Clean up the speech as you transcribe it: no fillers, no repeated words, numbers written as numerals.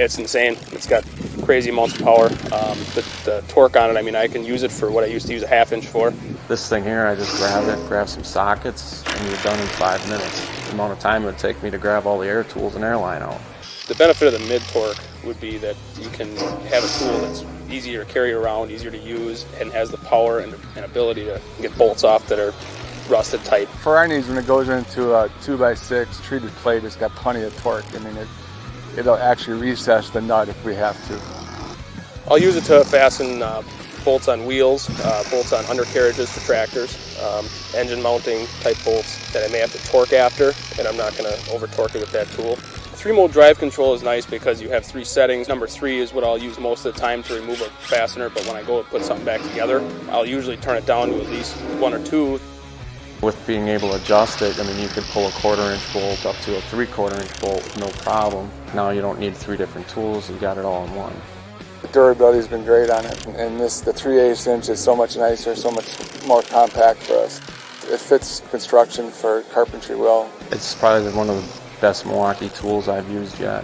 it's insane. It's got crazy amounts of power. The torque on it, I mean, I can use it for what I used to use a 1/2 inch for. This thing here, I just grab it, grab some sockets, and you're done in 5 minutes. The amount of time it would take me to grab all the air tools and air line out. The benefit of the mid-torque would be that you can have a tool that's easier to carry around, easier to use, and has the power and ability to get bolts off that are rusted tight. For our needs, when it goes into a 2x6 treated plate, it's got plenty of torque. I mean, it'll actually recess the nut if we have to. I'll use it to fasten bolts on wheels, bolts on undercarriages for tractors, engine mounting type bolts that I may have to torque after, and I'm not going to over torque it with that tool. 3-mode drive control is nice because you have 3 settings. Number 3 is what I'll use most of the time to remove a fastener, but when I go and put something back together, I'll usually turn it down to at least 1 or 2. With being able to adjust it, I mean, you could pull a 1/4 inch bolt up to a 3/4 inch bolt with no problem. Now you don't need 3 different tools, you got it all in one. The durability's been great on it, and the 3/8 inch is so much nicer, so much more compact for us. It fits construction for carpentry well. It's probably one of the best Milwaukee tools I've used yet.